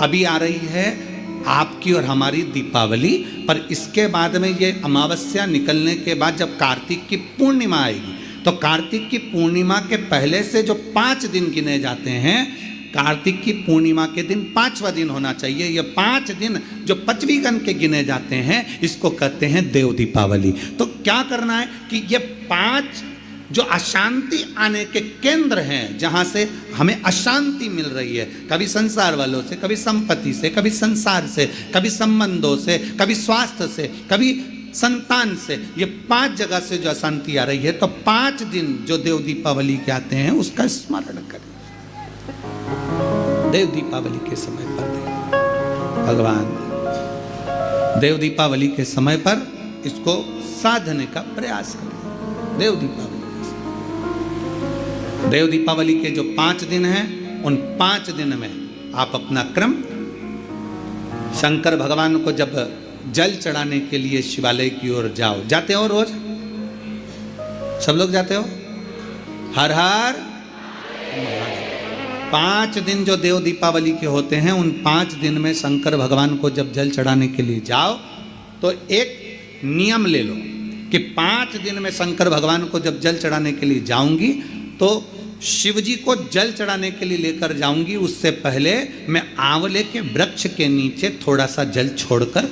अभी आ रही है आपकी और हमारी दीपावली, पर इसके बाद में ये अमावस्या निकलने के बाद जब कार्तिक की पूर्णिमा आएगी, तो कार्तिक की पूर्णिमा के पहले से जो 5 दिन गिने जाते हैं, कार्तिक की पूर्णिमा के दिन 5वां दिन होना चाहिए। ये 5 दिन जो 5वीं गण के गिने जाते हैं, इसको कहते हैं देव दीपावली। तो क्या करना है कि ये 5 जो अशांति आने के केंद्र हैं, जहाँ से हमें अशांति मिल रही है, कभी संसार वालों से, कभी संपत्ति से, कभी संसार से, कभी संबंधों से, कभी स्वास्थ्य से, कभी संतान से, ये 5 जगह से जो अशांति आ रही है, तो 5 दिन जो देव दीपावली के आते हैं उसका स्मरण करें। देव दीपावली के समय पर भगवान देव दीपावली के समय पर इसको साधने का प्रयास करें। देव दीपावली के जो 5 दिन हैं, उन 5 दिन में आप अपना क्रम, शंकर भगवान को जब जल चढ़ाने के लिए शिवालय की ओर जाओ, जाते हो रोज? सब लोग जाते हो? हर हर 5 दिन जो देव दीपावली के होते हैं, उन 5 दिन में शंकर भगवान को जब जल चढ़ाने के लिए जाओ, तो एक नियम ले लो कि 5 दिन में शंकर भगवान को जब जल चढ़ाने के लिए जाऊंगी, तो शिव जी को जल चढ़ाने के लिए लेकर जाऊंगी, उससे पहले मैं आंवले के वृक्ष के नीचे थोड़ा सा जल छोड़कर,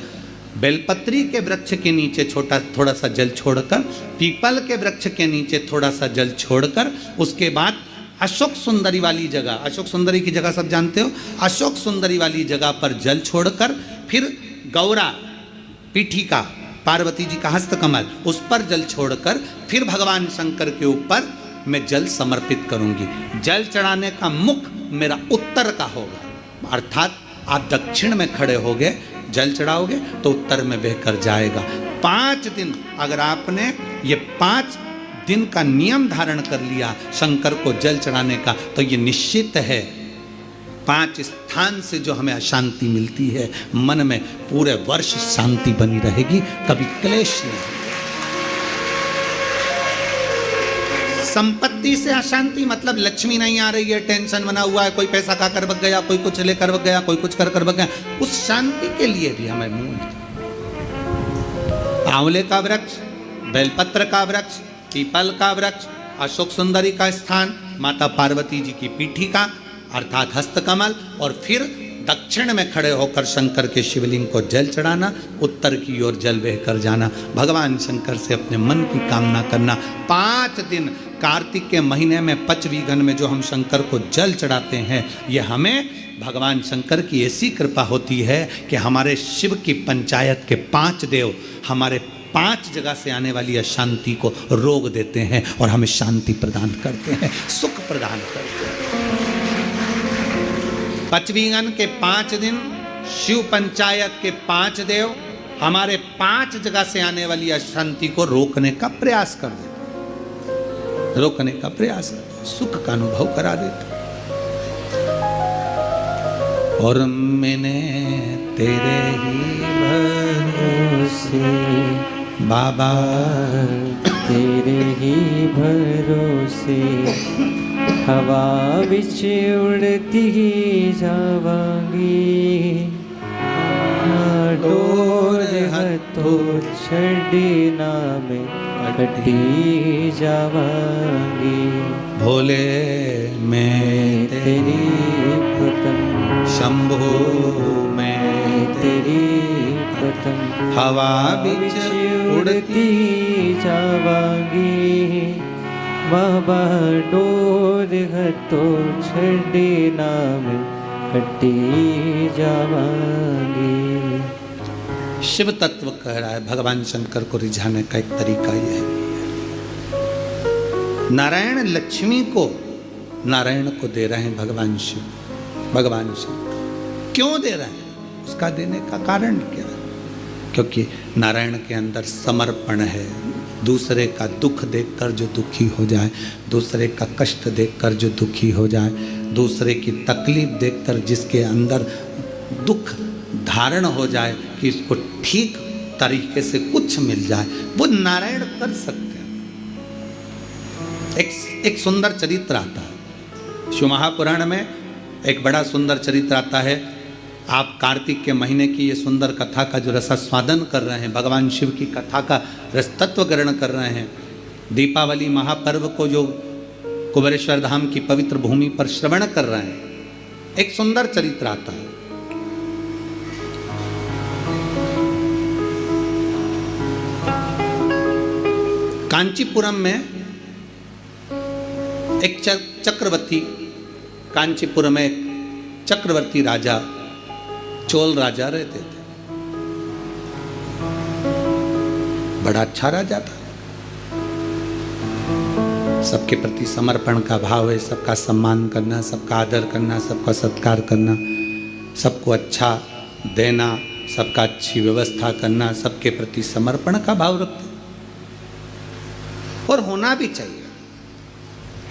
बेलपत्री के वृक्ष के नीचे थोड़ा सा जल छोड़कर, पीपल के वृक्ष के नीचे थोड़ा सा जल छोड़कर, उसके बाद अशोक सुंदरी वाली जगह, अशोक सुंदरी की जगह सब जानते हो, अशोक सुंदरी वाली जगह पर जल छोड़कर, फिर गौरा पीठिका, पार्वती जी का हस्तकमल, उस पर जल छोड़कर, फिर भगवान शंकर के ऊपर मैं जल समर्पित करूंगी। जल चढ़ाने का मुख मेरा उत्तर का होगा, अर्थात आप दक्षिण में खड़े होगे, जल चढ़ाओगे तो उत्तर में बहकर जाएगा। 5 दिन अगर आपने ये 5 दिन का नियम धारण कर लिया शंकर को जल चढ़ाने का, तो ये निश्चित है 5 स्थान से जो हमें अशांति मिलती है, मन में पूरे वर्ष शांति बनी रहेगी, कभी क्लेश नहीं। संपत्ति से अशांति मतलब लक्ष्मी नहीं आ रही है, टेंशन बना हुआ है, कोई पैसा खाकर भग गया, कोई कुछ लेकर भग गया, कोई कुछ कर भग गया, उस शांति के लिए भी हमें मूल आंवले का वृक्ष, बेलपत्र का वृक्ष, पीपल का वृक्ष, अशोक सुंदरी का स्थान, माता पार्वती जी की पीठिका अर्थात हस्तकमल, और फिर दक्षिण में खड़े होकर शंकर के शिवलिंग को जल चढ़ाना, उत्तर की ओर जल बहकर जाना, भगवान शंकर से अपने मन की कामना करना। 5 दिन कार्तिक के महीने में 5वीं गण में जो हम शंकर को जल चढ़ाते हैं, ये हमें भगवान शंकर की ऐसी कृपा होती है कि हमारे शिव की पंचायत के 5 देव हमारे 5 जगह से आने वाली अशांति को रोक देते हैं और हमें शांति प्रदान करते हैं, सुख प्रदान करते हैं। 5वीं गण के 5 दिन शिव पंचायत के 5 देव हमारे 5 जगह से आने वाली अशांति को रोकने का प्रयास कर देते, रोकने का प्रयास करते, सुख का अनुभव करा देते। और मैंने तेरे ही भरोसे बाबा, तेरे ही भरोसे हवा विच उड़ती जावांगी, डोर हथों छड़ी ना में कटी जावांगी। भोले मैं तेरी पतंग, शंभो मैं तेरी पतंग, हवा बिच उड़ती जावांगी। बाबा डोर हथों छड़ी ना में कटी जावांगी। शिव तत्व कह रहा है, भगवान शंकर को रिझाने का एक तरीका यह है। नारायण लक्ष्मी को नारायण को दे रहे हैं भगवान शिव, भगवान शिव क्यों दे रहे हैं, उसका देने का कारण क्या है? क्योंकि नारायण के अंदर समर्पण है। दूसरे का दुख देखकर जो दुखी हो जाए, दूसरे का कष्ट देखकर जो दुखी हो जाए, दूसरे की तकलीफ देखकर जिसके अंदर दुख धारण हो जाए कि इसको ठीक तरीके से कुछ मिल जाए, वो नारायण कर सकते हैं। एक सुंदर चरित्र आता है शिव महापुराण में, एक बड़ा सुंदर चरित्र आता है। आप कार्तिक के महीने की ये सुंदर कथा का जो रसास्वादन कर रहे हैं, भगवान शिव की कथा का रसतत्व ग्रहण कर रहे हैं, दीपावली महापर्व को जो कुबेरेश्वर धाम की पवित्र भूमि पर श्रवण कर रहे हैं, एक सुंदर चरित्र आता है। कांचीपुरम में एक चक्रवर्ती, कांचीपुरम में एक चक्रवर्ती राजा, चोल राजा रहते थे। बड़ा अच्छा राजा था, सबके प्रति समर्पण का भाव है, सबका सम्मान करना, सबका आदर करना, सबका सत्कार करना, सबको अच्छा देना, सबका अच्छी व्यवस्था करना, सबके प्रति समर्पण का भाव रखते और होना भी चाहिए।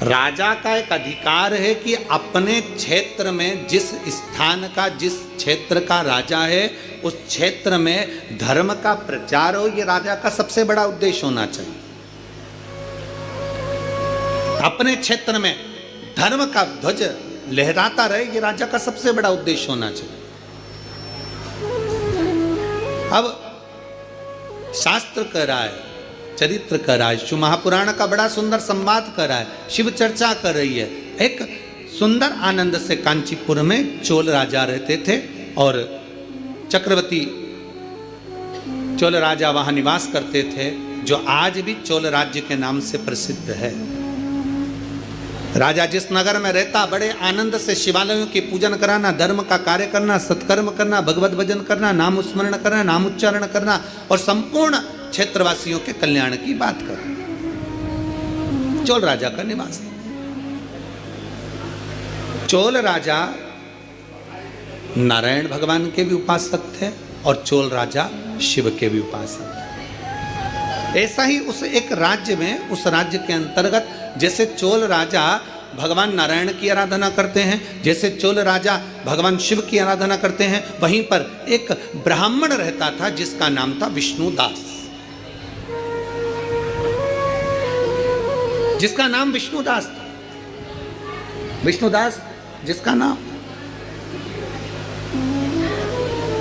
राजा का एक अधिकार है कि अपने क्षेत्र में जिस स्थान का, जिस क्षेत्र का राजा है, उस क्षेत्र में धर्म का प्रचार हो, ये राजा का सबसे बड़ा उद्देश्य होना चाहिए। अपने क्षेत्र में धर्म का ध्वज लहराता रहे, ये राजा का सबसे बड़ा उद्देश्य होना चाहिए। अब शास्त्र कह रहा है, चरित्र कर रहा है, शिव महापुराण का बड़ा सुंदर संवाद कर रहा है, शिव चर्चा कर रही है। एक सुंदर आनंद से कांचीपुर में चोल राजा रहते थे और चक्रवर्ती चोल राजा वहां निवास करते थे, जो आज भी चोल राज्य के नाम से प्रसिद्ध है। राजा जिस नगर में रहता, बड़े आनंद से शिवालयों की पूजन कराना, धर्म का कार्य करना, सत्कर्म करना, भगवत भजन करना, नाम स्मरण करना, नाम उच्चारण करना और संपूर्ण क्षेत्रवासियों के कल्याण की बात कर। चोल राजा का निवास था। चोल राजा नारायण भगवान के भी उपासक थे और चोल राजा शिव के भी उपासक थे। ऐसा ही उस एक राज्य में, उस राज्य के अंतर्गत जैसे चोल राजा भगवान नारायण की आराधना करते हैं, जैसे चोल राजा भगवान शिव की आराधना करते हैं, वहीं पर एक ब्राह्मण रहता था जिसका नाम था विष्णुदास, जिसका नाम विष्णुदास था। विष्णुदास जिसका नाम,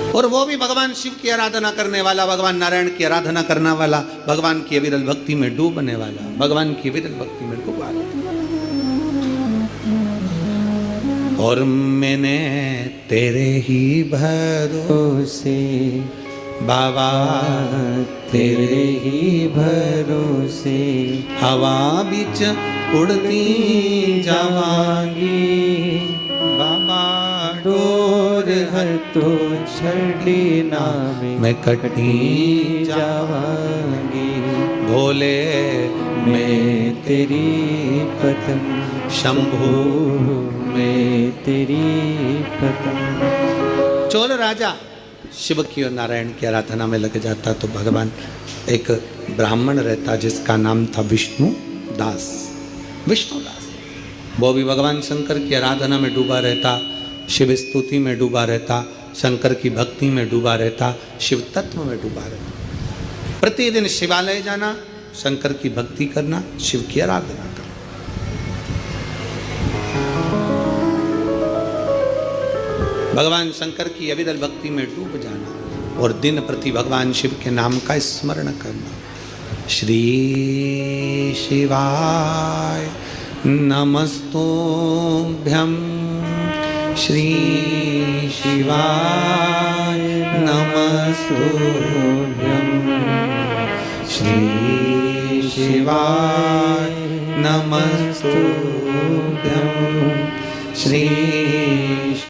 और वो भी भगवान शिव की आराधना करने वाला, भगवान नारायण की आराधना करने वाला, भगवान की अविरल भक्ति में डूबने वाला, भगवान की अविरल भक्ति में डूबा। और मैंने तेरे ही भरोसे बाबा, तेरे ही भरोसे हवा बिच उड़ती जावांगी बाबा, डोर हर तो छड़ी नामे मैं कटी जावांगी, भोले मैं तेरी पतंग, शंभू मैं तेरी पतंग। चोल राजा शिव की और नारायण की आराधना में लग जाता तो भगवान, एक ब्राह्मण रहता जिसका नाम था विष्णुदास, विष्णुदास, वो भी भगवान शंकर की आराधना में डूबा रहता, शिव स्तुति में डूबा रहता, शंकर की भक्ति में डूबा रहता, शिव तत्व में डूबा रहता। प्रतिदिन शिवालय जाना, शंकर की भक्ति करना, शिव की आराधना करना। भगवान शंकर की अविरल भक्ति में डूब जाना और दिन प्रति भगवान शिव के नाम का स्मरण करना। श्री शिवाय नमस्तुभ्यं, श्री शिवाय नमस्तुभ्यं, श्री शिवाय नमस्तुभ्यं, श्री